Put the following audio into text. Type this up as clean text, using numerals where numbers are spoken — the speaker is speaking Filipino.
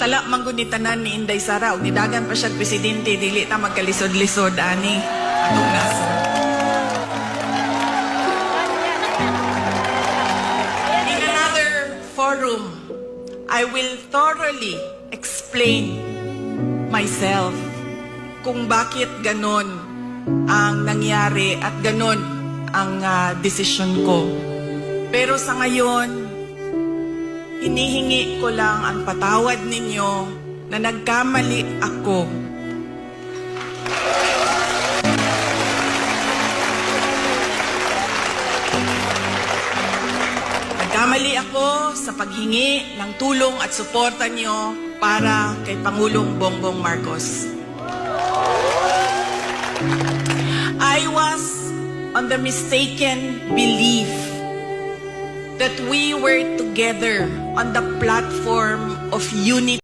Sala manggod ni tanan ni Inday Sara ug nidagan pa siya presidente dili ta magkalisod-lisod ani atong nasod. In another forum, I will thoroughly explain myself kung bakit ganon ang nangyari at ganon ang desisyon ko. Pero sa ngayon, hinihingi ko lang ang patawad ninyo na nagkamali ako. Nagkamali ako sa paghingi ng tulong at suporta niyo para kay Pangulong Bongbong Marcos. I was on the mistaken belief that we were together on the platform of unity.